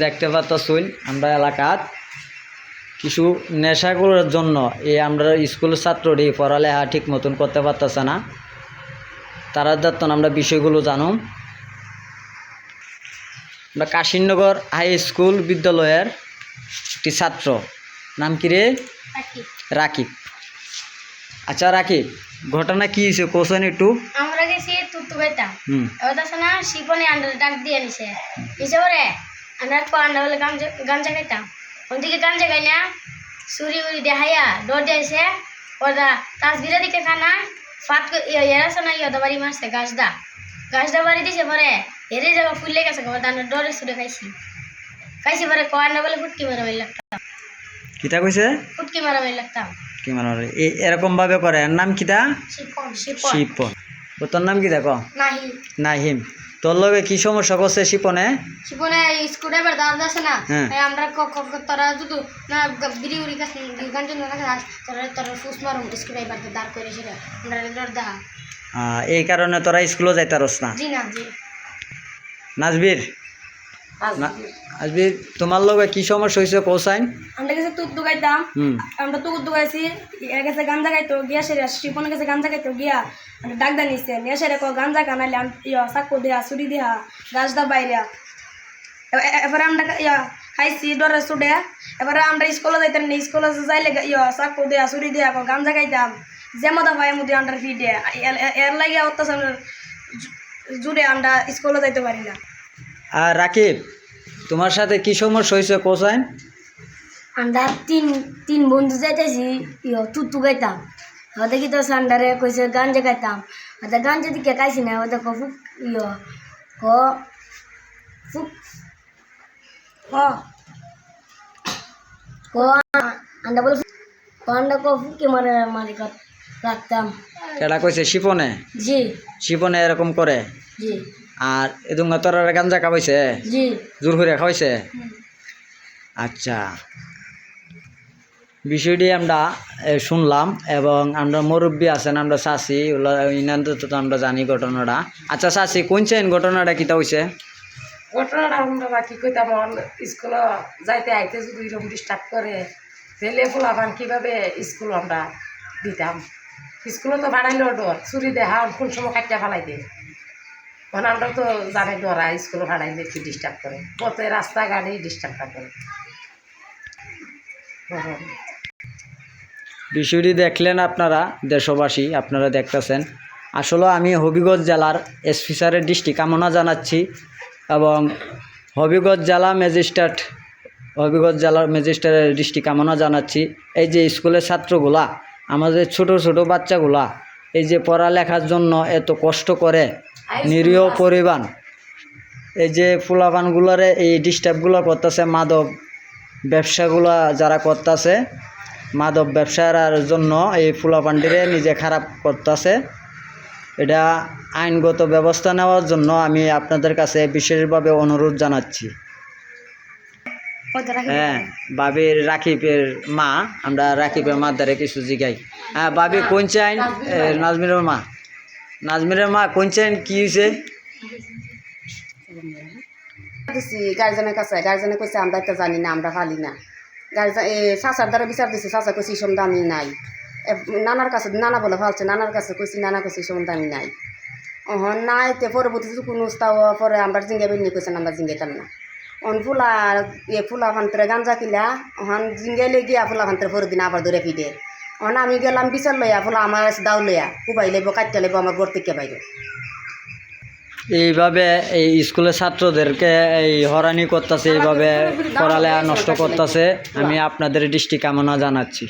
দেখতে পাচ্ছেন আমরা এলাকাত কিছু নেশাগুলোর জন্য এই আমরা স্কুল ছাত্রটি পড়ালেখা ঠিক মতন করতে পারতেছে না। তারা যত্ন আমরা বিষয়গুলো জানুম। আমরা কাশিনগর হাই স্কুল বিদ্যালয়ের একটি ছাত্র, নাম কি রে? রাকিব। আচ্ছা রাকিব, ঘটনা কি হয়েছে কোশ্চেন একটু? আমরা গেছি তুতুবেটা ওটা না শিপনে আন্ডার ডাক দিয়ে নিছে পরে আমরা আন্ডা বলে গাঞ্জা খাইতাম। ওদিকে গাঞ্জা খাই না চুরি উড়ি দেখাইয়া ডর দিয়েছে ওটা তাজবিরা দিকে খানা ফাট এরাছে না ইয়দা বাড়ি মারছে গাছদা বাড়ি দিছে পরে এরে জায়গা ফুললে গেছে আমরা ডরে ছুটে খাইছি পরে আন্ডা বলে ফুটকি মারামারি লাগতাম। কিতা কইছে? ফুটকি মারামারি লাগতাম। কি মারামারি এরকম ভাবে করে? এর নাম কিতা? শিপন। তোর নাম কিতা ক? নাহিম। তোর লগে কি সমস্যা করছে শিপনে? স্ক্রুড্রাইভার দাঁড় আছে না, আমরা তোরা যদি না বিড়ি উড়ি গাঞ্জন না তোরা ফুস মারুম স্ক্রুড্রাইভার দাঁড় করে সেটা আমরা ডর দেখা। এই কারণে তোরা স্কুলে যাইতারস না? জি না। জি নাজবির, তোমার লগে কি সমস্যা হয়েছে কোসাইন? আমরা গেছে তুক দুগাইতাম, আমরা তুক দুগাইছি, এর কাছে গাঞ্জা খাইতো গিয়া সেরে শিপনের কাছে গাঞ্জা খাইতো গিয়া ডাক দা নিছে নিয়ে সেরে গাঞ্জা কানাইলে চাকু দেয়া চুরি দেয়া গাছ দা বাইরে। এবারে আমরা খাইছি ডরে ছুটে, এবারে আমরা স্কুলে যাইতাম না, স্কুলে যাইলে চাকু দেয়া চুরি দেয়া গাঞ্জা খাইতাম যেমদা ভাই মুদি আন্ডার ফি দেয়া এর লাগে অত্যাচার জুড়ে আমরা স্কুলে যাইতে পারি না। আর রাকিব, তোমার সাথে কি সমস্যা হয়েছে কোসাইন? আমরা তিন বন্ধু যাইতেছি তুতু গাইতাম, দেখি তো সান্ডারে কইছে গাঞ্জা খাইতাম, গাঞ্জা দিকে খাইছি না ফুক আন্ডা বলে ফুকি মারি রাখতাম। কেডা কইছে? শিপনে? জি। শিপনে এরকম করে? জি। আর এদুং তোর গাঞ্জা খাওয়াইছে? জি। জোর করে খাওয়াইছে? আচ্ছা, বিষয়টি আমরা শুনলাম এবং আমরা মুরব্বী আছেন, আমরা চাষি ইনাদের তো আমরা জানি ঘটনাটা। আচ্ছা চাষি, কোনছেন ঘটনাটা কিতা হয়েছে? ঘটনাটা আমরা কি কইতাম, স্কুলে যাইতে আইতে যদি এরকম ডিস্টার্ব করে তাহলে ফোলাফান কীভাবে স্কুল আমরা দিতাম? স্কুলে তো বানাইলেও ডর, চুরি দেখা কোন সময় কাটিয়া ফেলাই দেয়, মানে আমরা তো জানি ডরা স্কুলে ভাড়াইলে কি ডিস্টার্ব করে, পথে রাস্তাঘাটে ডিস্টার্বটা করে। বিষয়টি দেখলেন আপনারা দেশবাসী, আপনারা দেখতেছেন। আসলে আমি হবিগঞ্জ জেলার এসপি স্যারের দৃষ্টি কামনা জানাচ্ছি এবং হবিগঞ্জ জেলার ম্যাজিস্ট্রেটের দৃষ্টি কামনা জানাচ্ছি। এই যে স্কুলের ছাত্রগুলা, আমাদের ছোট ছোট বাচ্চাগুলা এই যে পড়ালেখার জন্য এত কষ্ট করে, নিরীহ পরিবার এই যে ফুলাপানগুলারে এই ডিস্টার্বগুলো করতেছে, মাদক ব্যবসাগুলা যারা করতেছে, মাদক ব্যবসার জন্য এই ফুলাপানটিরে নিজে খারাপ করতেছে, এটা আইনগত ব্যবস্থা নেওয়ার জন্য আমি আপনাদের কাছে বিশেষভাবে অনুরোধ জানাচ্ছি। হ্যাঁ, বাবির রাকিবের মা, আমরা রাকিবের মার দ্বারা কিছু জিগাই। হ্যাঁ বাবি, কোন চাইন? নাজমিরের মা কোন চাইন, কি হয়েছে? গার্জেনের কাছে, গার্জেনে কইছে আমরা এটা জানি না, আমরা পালি না। গার্জেন চাচার দ্বারা বিচার দিছি, চাচা কইছি এই সম্বন্ধে আমি নাই। নানার কাছে, নানা বলে ভালছে, নানার কাছে কইছি, নানা কইছি এই সম্বন্ধে আমি নাই। নাই তে পরবর্তীতে কোনো উস্তাও পরে আমরা জিঙ্গা বেরিয়ে কইছেন আমরা জিঙ্গাইতাম না। ফুলা ভান্তরে গাঞ্জা কিলা জিঙ্গাইলে গিয়া ফুলা ভান্তরে পরের দিন আবার ধরে ফিরে আমি গেলাম বিচার লইয়া ফুলা আমার দাও লইয়া কুবাই লাইব, কাটতে লাইব আমার ঘর থেকে বাইরে। এইভাবে এই স্কুলের ছাত্রদেরকে এই হয়রানি করতেছে, এইভাবে পড়ালেখা নষ্ট করতেছে। আমি আপনাদের দৃষ্টি কামনা জানাচ্ছি।